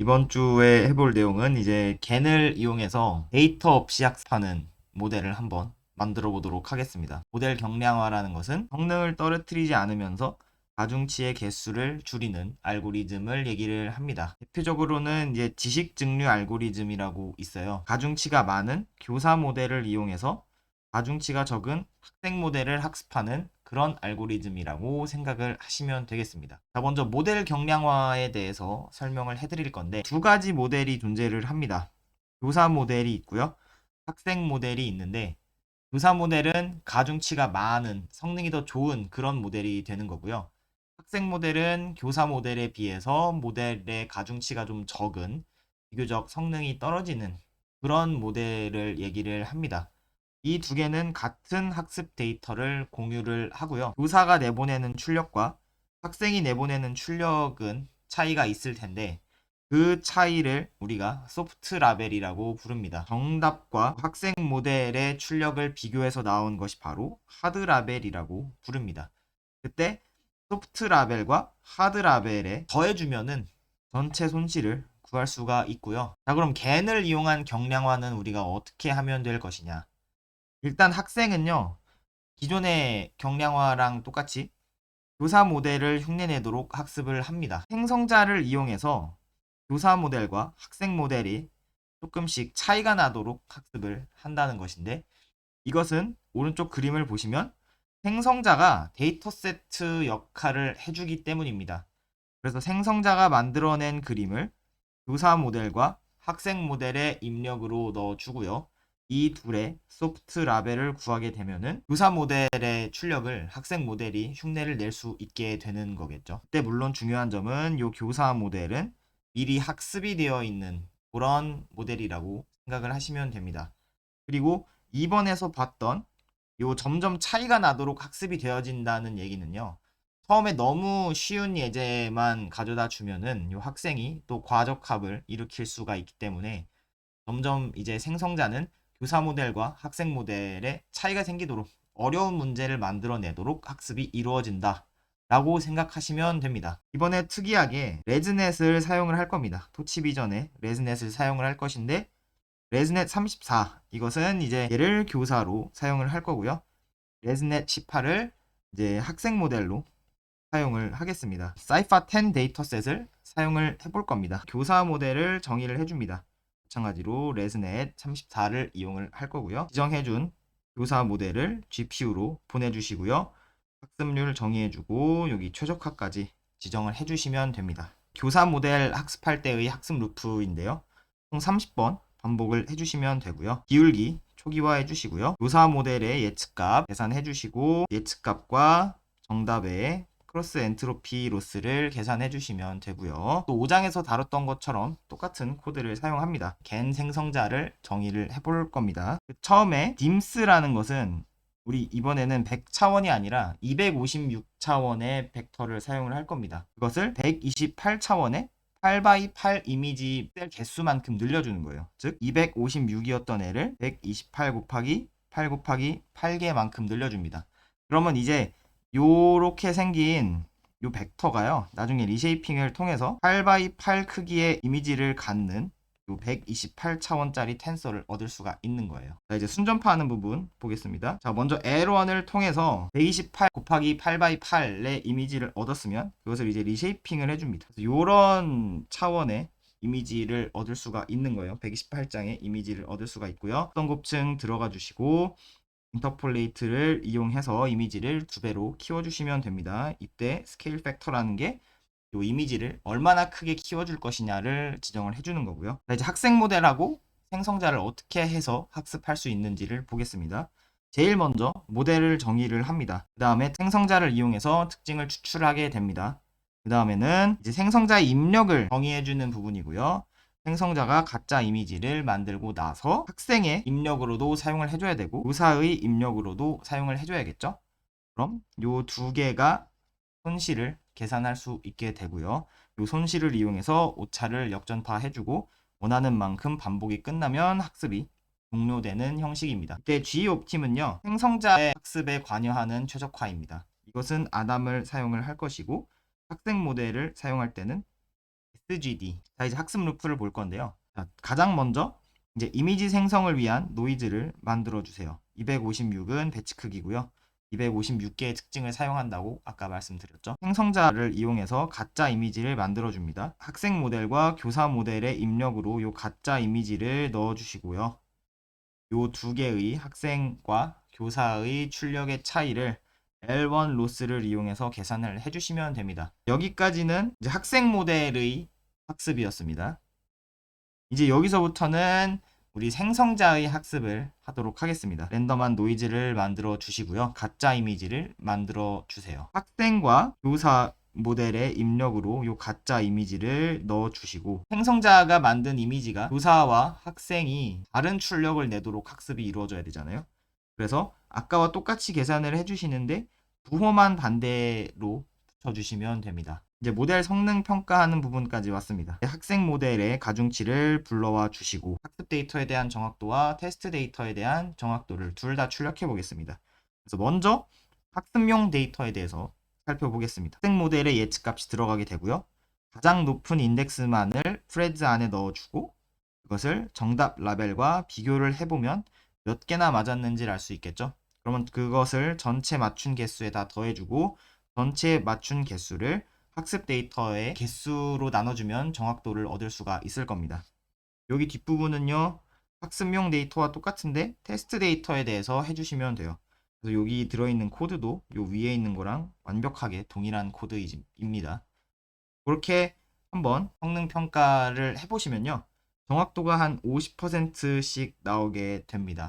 이번 주에 해볼 내용은 이제 겐을 이용해서 데이터 없이 학습하는 모델을 한번 만들어 보도록 하겠습니다. 모델 경량화라는 것은 성능을 떨어뜨리지 않으면서 가중치의 개수를 줄이는 알고리즘을 얘기를 합니다. 대표적으로는 이제 지식 증류 알고리즘이라고 있어요. 가중치가 많은 교사 모델을 이용해서 가중치가 적은 학생 모델을 학습하는 그런 알고리즘이라고 생각을 하시면 되겠습니다. 자, 먼저 모델 경량화에 대해서 설명을 해드릴 건데 두 가지 모델이 존재를 합니다. 교사 모델이 있고요. 학생 모델이 있는데 교사 모델은 가중치가 많은 성능이 더 좋은 그런 모델이 되는 거고요. 학생 모델은 교사 모델에 비해서 모델의 가중치가 좀 적은 비교적 성능이 떨어지는 그런 모델을 얘기를 합니다. 이 두 개는 같은 학습 데이터를 공유를 하고요. 교사가 내보내는 출력과 학생이 내보내는 출력은 차이가 있을 텐데 그 차이를 우리가 소프트 라벨이라고 부릅니다. 정답과 학생 모델의 출력을 비교해서 나온 것이 바로 하드 라벨이라고 부릅니다. 그때 소프트 라벨과 하드 라벨에 더해주면은 전체 손실을 구할 수가 있고요. 자, 그럼 겐을 이용한 경량화는 우리가 어떻게 하면 될 것이냐? 일단 학생은요, 기존의 경량화랑 똑같이 교사 모델을 흉내내도록 학습을 합니다. 생성자를 이용해서 교사 모델과 학생 모델이 조금씩 차이가 나도록 학습을 한다는 것인데, 이것은 오른쪽 그림을 보시면 생성자가 데이터 세트 역할을 해주기 때문입니다. 그래서 생성자가 만들어낸 그림을 교사 모델과 학생 모델의 입력으로 넣어주고요. 이 둘의 소프트 라벨을 구하게 되면은 교사 모델의 출력을 학생 모델이 흉내를 낼 수 있게 되는 거겠죠. 그때 물론 중요한 점은 이 교사 모델은 미리 학습이 되어 있는 그런 모델이라고 생각을 하시면 됩니다. 그리고 2번에서 봤던 요 점점 차이가 나도록 학습이 되어진다는 얘기는요. 처음에 너무 쉬운 예제만 가져다 주면은 요 학생이 또 과적합을 일으킬 수가 있기 때문에 점점 이제 생성자는 교사 모델과 학생 모델의 차이가 생기도록 어려운 문제를 만들어내도록 학습이 이루어진다. 라고 생각하시면 됩니다. 이번에 특이하게 레즈넷을 사용을 할 겁니다. 토치비전에 레즈넷을 사용을 할 것인데 레즈넷 34 이것은 이제 얘를 교사로 사용을 할 거고요. 레즈넷 18을 이제 학생 모델로 사용을 하겠습니다. 사이파 10 데이터셋을 사용을 해볼 겁니다. 교사 모델을 정의를 해줍니다. 마찬가지로 레즈넷 34를 이용을 할 거고요. 지정해준 교사 모델을 GPU로 보내주시고요. 학습률 정의해주고 여기 최적화까지 지정을 해주시면 됩니다. 교사 모델 학습할 때의 학습 루프인데요. 총 30번 반복을 해주시면 되고요. 기울기 초기화 해주시고요. 교사 모델의 예측값 계산해주시고 예측값과 정답의 크로스 엔트로피 로스를 계산해 주시면 되고요. 또 5장에서 다뤘던 것처럼 똑같은 코드를 사용합니다. 겐 생성자를 정의를 해볼 겁니다. 처음에 dims라는 것은 우리 이번에는 100차원이 아니라 256차원의 벡터를 사용을 할 겁니다. 그것을 128차원의 8x8 이미지 셀 개수만큼 늘려주는 거예요. 즉 256이었던 애를 128 곱하기 8 곱하기 8개만큼 늘려줍니다. 그러면 이제 요렇게 생긴 요 벡터가요. 나중에 리쉐이핑을 통해서 8x8 크기의 이미지를 갖는 요 128차원짜리 텐서를 얻을 수가 있는 거예요. 자, 이제 순전파하는 부분 보겠습니다. 자, 먼저 L1을 통해서 128 곱하기 8x8의 이미지를 얻었으면 그것을 이제 리쉐이핑을 해줍니다. 그래서 요런 차원의 이미지를 얻을 수가 있는 거예요. 128장의 이미지를 얻을 수가 있고요. 어떤 곱층 들어가 주시고 인터폴레이트를 이용해서 이미지를 2배로 키워주시면 됩니다. 이때 스케일 팩터라는 게 이 이미지를 얼마나 크게 키워줄 것이냐를 지정을 해주는 거고요. 이제 학생 모델하고 생성자를 어떻게 해서 학습할 수 있는지를 보겠습니다. 제일 먼저 모델을 정의를 합니다. 그 다음에 생성자를 이용해서 특징을 추출하게 됩니다. 그 다음에는 이제 생성자의 입력을 정의해주는 부분이고요. 생성자가 가짜 이미지를 만들고 나서 학생의 입력으로도 사용을 해줘야 되고 교사의 입력으로도 사용을 해줘야겠죠. 그럼 요 두 개가 손실을 계산할 수 있게 되고요. 요 손실을 이용해서 오차를 역전파 해주고 원하는 만큼 반복이 끝나면 학습이 종료되는 형식입니다. 이때 G옵팀은요. 생성자의 학습에 관여하는 최적화입니다. 이것은 아담을 사용을 할 것이고 학생 모델을 사용할 때는 SGD. 자, 이제 학습 루프를 볼 건데요. 자, 가장 먼저 이제 이미지 생성을 위한 노이즈를 만들어 주세요. 256은 배치 크기고요. 256개의 특징을 사용한다고 아까 말씀드렸죠. 생성자를 이용해서 가짜 이미지를 만들어 줍니다. 학생 모델과 교사 모델의 입력으로 이 가짜 이미지를 넣어 주시고요. 요 두 개의 학생과 교사의 출력의 차이를 L1 로스를 이용해서 계산을 해주시면 됩니다. 여기까지는 이제 학생 모델의 학습이었습니다. 이제 여기서부터는 우리 생성자의 학습을 하도록 하겠습니다. 랜덤한 노이즈를 만들어 주시고요. 가짜 이미지를 만들어 주세요. 학생과 교사 모델의 입력으로 이 가짜 이미지를 넣어 주시고, 생성자가 만든 이미지가 교사와 학생이 다른 출력을 내도록 학습이 이루어져야 되잖아요. 그래서 아까와 똑같이 계산을 해주시는데 부호만 반대로 붙여주시면 됩니다. 이제 모델 성능 평가하는 부분까지 왔습니다. 학생 모델의 가중치를 불러와 주시고, 학습 데이터에 대한 정확도와 테스트 데이터에 대한 정확도를 둘 다 출력해 보겠습니다. 그래서 먼저 학습용 데이터에 대해서 살펴보겠습니다. 학생 모델의 예측값이 들어가게 되고요. 가장 높은 인덱스만을 프레드 안에 넣어주고, 그것을 정답 라벨과 비교를 해보면 몇 개나 맞았는지를 알 수 있겠죠. 그러면 그것을 전체 맞춘 개수에다 더해주고, 전체 맞춘 개수를 학습 데이터의 개수로 나눠주면 정확도를 얻을 수가 있을 겁니다. 여기 뒷부분은요, 학습용 데이터와 똑같은데 테스트 데이터에 대해서 해주시면 돼요. 그래서 여기 들어있는 코드도 요 위에 있는 거랑 완벽하게 동일한 코드입니다. 그렇게 한번 성능 평가를 해보시면요, 정확도가 한 50%씩 나오게 됩니다.